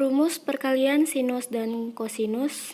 Rumus perkalian sinus dan kosinus.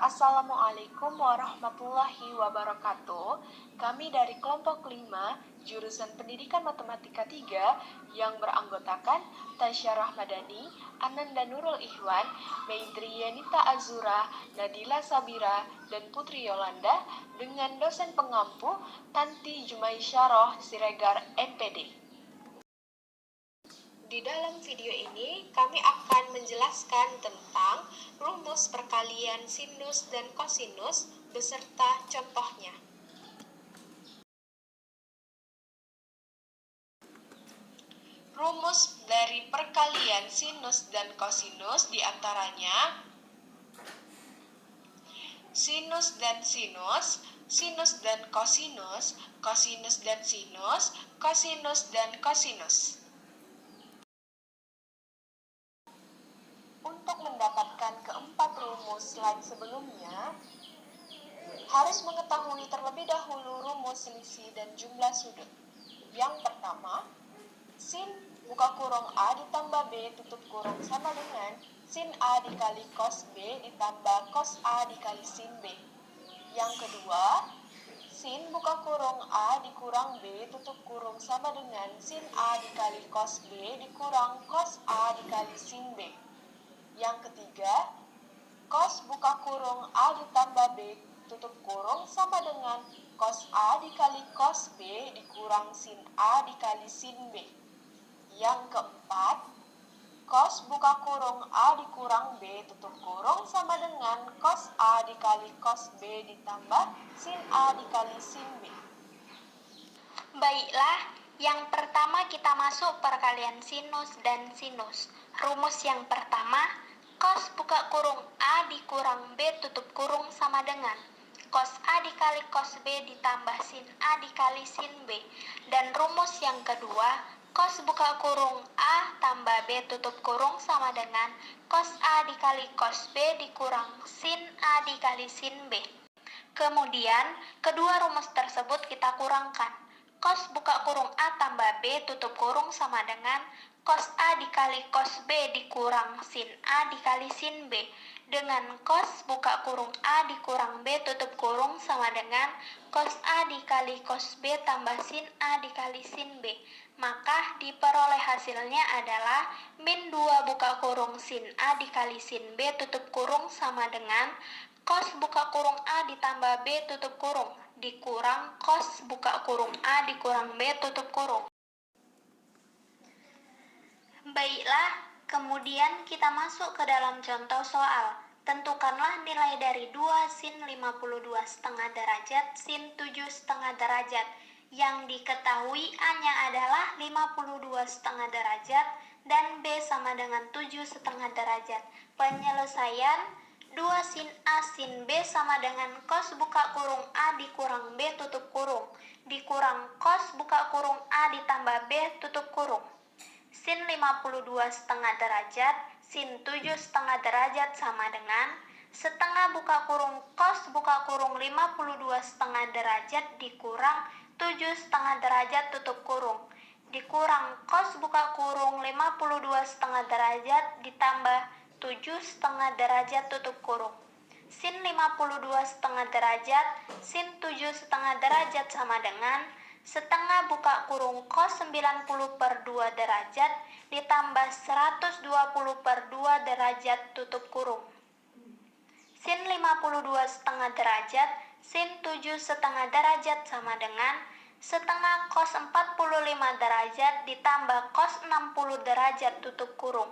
Assalamualaikum warahmatullahi wabarakatuh. Kami dari kelompok 5, jurusan Pendidikan Matematika 3 yang beranggotakan Tasya Rahmadani, Ananda Nurul Ikhwan, Maitri Yanita Azura, Nadila Sabira, dan Putri Yolanda dengan dosen pengampu Tanti Jumaisyarah Siregar MPD. Di dalam video ini, kami akan menjelaskan tentang rumus perkalian sinus dan kosinus beserta contohnya. Rumus dari perkalian sinus dan kosinus diantaranya sinus dan sinus, sinus dan kosinus, kosinus dan sinus, kosinus dan kosinus. Untuk mendapatkan keempat rumus slide sebelumnya, harus mengetahui terlebih dahulu rumus selisih dan jumlah sudut. Yang pertama, sin buka kurung A ditambah B tutup kurung sama dengan sin A dikali cos B ditambah cos A dikali sin B. Yang kedua, sin buka kurung A dikurang B tutup kurung sama dengan sin A dikali cos B dikurang cos A dikali sin B. Yang ketiga, cos buka kurung A ditambah B tutup kurung sama dengan cos A dikali cos B dikurang sin A dikali sin B. Yang keempat, cos buka kurung A dikurang B tutup kurung sama dengan cos A dikali cos B ditambah sin A dikali sin B. Baiklah, yang pertama kita masuk perkalian sinus dan sinus. Rumus yang pertama, cos buka kurung A dikurang B tutup kurung sama dengan cos A dikali cos B ditambah sin A dikali sin B. Dan rumus yang kedua, cos buka kurung A tambah B tutup kurung sama dengan cos A dikali cos B dikurang sin A dikali sin B. Kemudian, kedua rumus tersebut kita kurangkan. Cos buka kurung A tambah B tutup kurung sama dengan cos A dikali cos B dikurang sin A dikali sin B. Dengan cos buka kurung A dikurang B tutup kurung sama dengan cos A dikali cos B tambah sin A dikali sin B. Maka diperoleh hasilnya adalah min 2 buka kurung sin A dikali sin B tutup kurung sama dengan cos buka kurung A ditambah B tutup kurung dikurang cos buka kurung A dikurang B tutup kurung. Baiklah, kemudian kita masuk ke dalam contoh soal. Tentukanlah nilai dari 2 sin 52 setengah derajat sin 7 setengah derajat. Yang diketahui A-nya adalah 52 setengah derajat dan B sama dengan 7 setengah derajat. Penyelesaian 2 sin A sin B sama dengan cos buka kurung A dikurang B tutup kurung dikurang cos buka kurung A ditambah B tutup kurung. Sin 52 setengah derajat sin 7 setengah derajat sama dengan setengah buka kurung cos buka kurung 52 setengah derajat dikurang 7 setengah derajat tutup kurung dikurang cos buka kurung 52 setengah derajat ditambah 7 setengah derajat tutup kurung. Sin 52 setengah derajat sin 7 setengah derajat sama dengan setengah buka kurung cos 90 per 2 derajat ditambah 120 per 2 derajat tutup kurung. Sin 52 setengah derajat sin 7 setengah derajat sama dengan setengah cos 45 derajat ditambah cos 60 derajat tutup kurung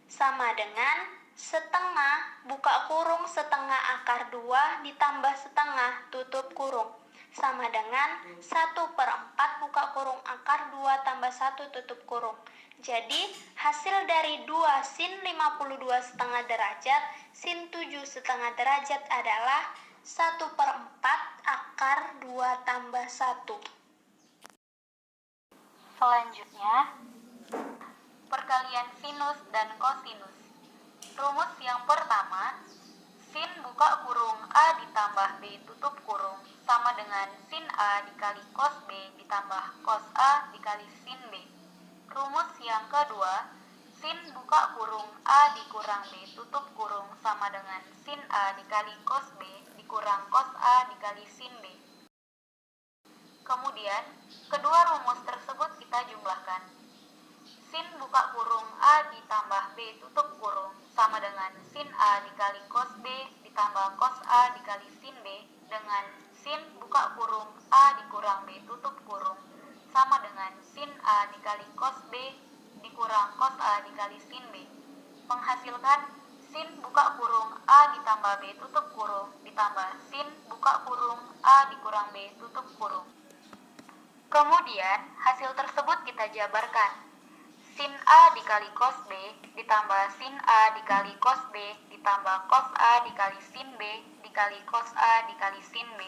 sama dengan setengah buka kurung setengah akar 2 ditambah setengah tutup kurung sama dengan 1/4 buka kurung akar 2 tambah 1 tutup kurung. Jadi hasil dari 2 sin 52 setengah derajat sin 7 setengah derajat adalah 1/4 akar 2 tambah 1. Selanjutnya, perkalian sinus dan kosinus. Rumus yang pertama, sin buka kurung A ditambah B tutup kurung sama dengan sin A dikali cos B ditambah cos A dikali sin B. Rumus yang kedua, sin buka kurung A dikurang B tutup kurung sama dengan sin A dikali cos B dikurang cos A dikali sin B. Kemudian, kedua rumus tersebut kita jumlahkan. Sin buka kurung A ditambah B tutup kurung sama dengan sin A dikali cos B ditambah cos A dikali sin B dengan sin buka kurung A dikurang B tutup kurung sama dengan sin A dikali cos B dikurang cos A dikali sin B. Menghasilkan sin buka kurung A ditambah B tutup kurung ditambah sin buka kurung A dikurang B tutup kurung. Kemudian, hasil tersebut kita jabarkan. Sin A dikali cos B ditambah sin A dikali cos B ditambah cos A dikali sin B dikali cos A dikali sin B.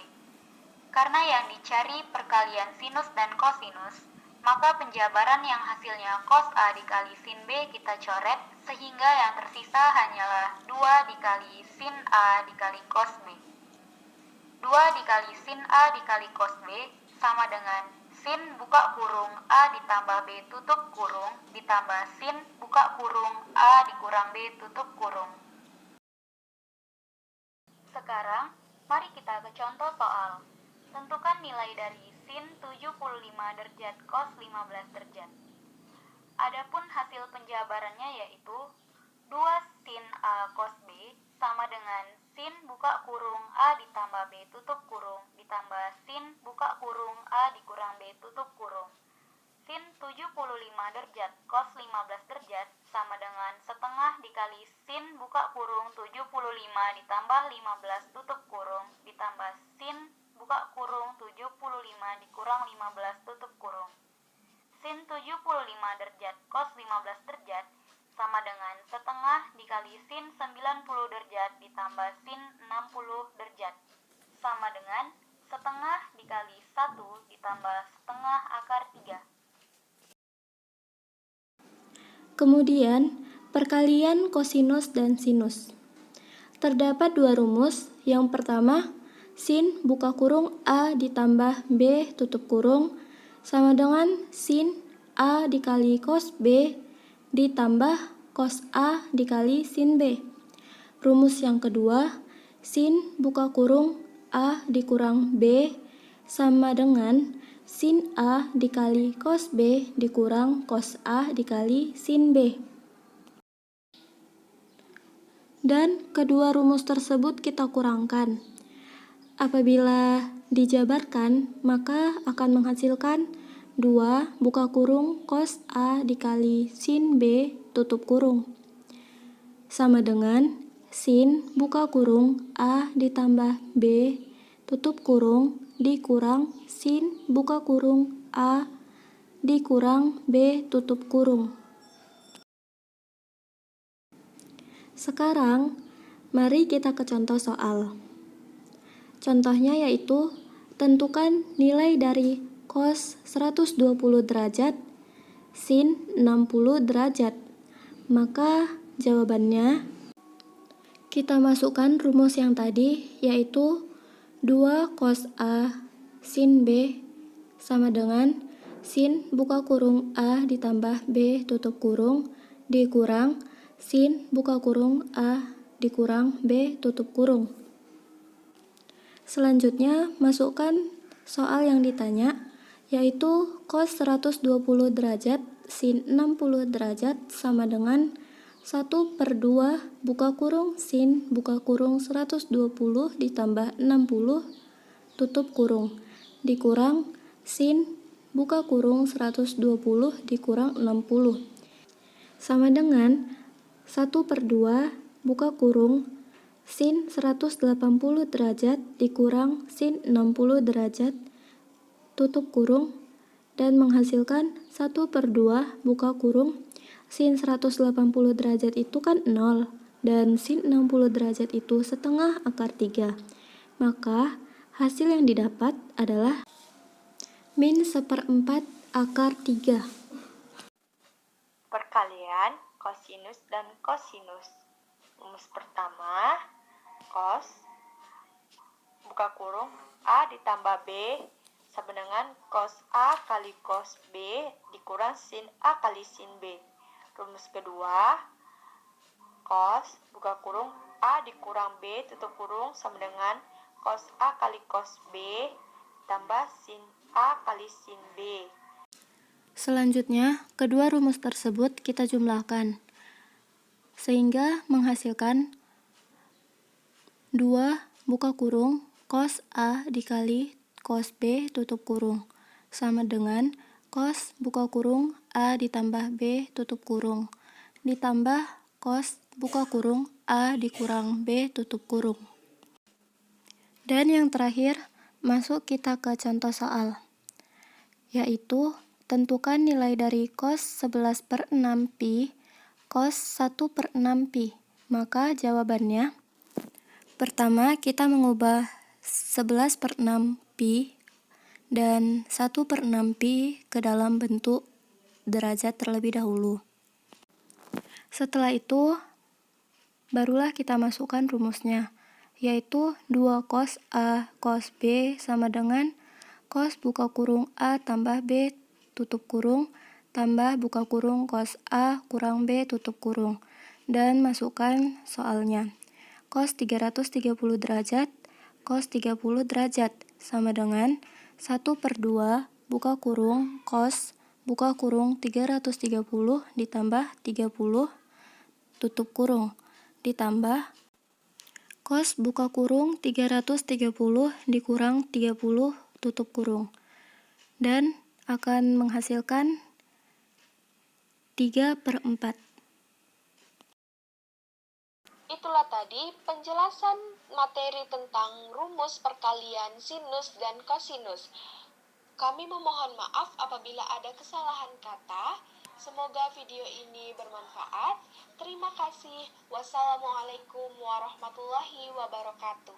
Karena yang dicari perkalian sinus dan kosinus, maka penjabaran yang hasilnya cos A dikali sin B kita coret sehingga yang tersisa hanyalah 2 dikali sin A dikali cos B. 2 dikali sin A dikali cos B sama dengan sin buka kurung A ditambah B tutup kurung ditambah sin buka kurung A dikurang B tutup kurung. Sekarang, mari kita ke contoh soal. Tentukan nilai dari sin 75 derajat cos 15 derajat. Adapun hasil penjabarannya yaitu 2 sin A cos B sama dengan sin buka kurung A ditambah B tutup kurung ditambah sin buka kurung A dikurang B tutup kurung. Sin 75 derajat cos 15 derajat sama dengan setengah dikali sin buka kurung 75 ditambah 15 tutup kurung ditambah sin buka kurung 75 dikurang 15 tutup kurung. Sin 75 derajat cos 15 derajat sama dengan setengah dikali sin 90 derajat ditambah sin 60 derajat sama dengan setengah dikali 1 ditambah setengah akar 3. Kemudian, perkalian kosinus dan sinus. Terdapat dua rumus. Yang pertama, sin buka kurung A ditambah B tutup kurung sama dengan sin A dikali cos B ditambah cos A dikali sin B. Rumus yang kedua, sin buka kurung A dikurang B sama dengan sin A dikali cos B dikurang cos A dikali sin B. Dan kedua rumus tersebut kita kurangkan. Apabila dijabarkan, maka akan menghasilkan 2 buka kurung cos A dikali sin B tutup kurung sama dengan sin buka kurung A ditambah B tutup kurung dikurang sin buka kurung A dikurang B tutup kurung. Sekarang, mari kita ke contoh soal. Contohnya yaitu, tentukan nilai dari cos 120 derajat sin 60 derajat. Maka jawabannya, kita masukkan rumus yang tadi yaitu 2 cos A sin B sama dengan sin buka kurung A ditambah B tutup kurung dikurang sin buka kurung A dikurang B tutup kurung. Selanjutnya, masukkan soal yang ditanya yaitu cos 120 derajat sin 60 derajat sama dengan 1/2 buka kurung sin buka kurung 120 ditambah 60 tutup kurung dikurang sin buka kurung 120 dikurang 60 sama dengan 1/2 buka kurung sin 180 derajat dikurang sin 60 derajat tutup kurung dan menghasilkan 1/2 buka kurung sin 180 derajat itu kan 0 dan sin 60 derajat itu setengah akar 3. Maka hasil yang didapat adalah min 1/4 akar 3. Perkalian kosinus dan kosinus. Rumus pertama, cos buka kurung A ditambah B sama dengan cos A kali cos B dikurang sin A kali sin B. Rumus kedua, cos buka kurung A dikurang B tutup kurung sama dengan cos A kali cos B tambah sin A kali sin B. Selanjutnya, kedua rumus tersebut kita jumlahkan, sehingga menghasilkan 2 buka kurung cos A dikali cos B tutup kurung sama dengan cos buka kurung A ditambah B tutup kurung ditambah cos buka kurung A dikurang B tutup kurung. Dan yang terakhir, masuk kita ke contoh soal, yaitu tentukan nilai dari cos 11/6 pi cos 1/6 pi. Maka jawabannya, pertama kita mengubah 11/6 pi dan 1/6 pi ke dalam bentuk derajat terlebih dahulu. Setelah itu, barulah kita masukkan rumusnya, yaitu 2 cos A cos B sama dengan cos buka kurung A tambah B tutup kurung tambah buka kurung cos A kurang B tutup kurung. Dan masukkan soalnya. Cos 330 derajat cos 30 derajat sama dengan 1/2 buka kurung cos buka kurung 330 ditambah 30 tutup kurung ditambah cos buka kurung 330 dikurang 30 tutup kurung, dan akan menghasilkan 3/4. Itulah tadi penjelasan materi tentang rumus perkalian sinus dan kosinus. Kami memohon maaf apabila ada kesalahan kata. Semoga video ini bermanfaat. Terima kasih. Wassalamualaikum warahmatullahi wabarakatuh.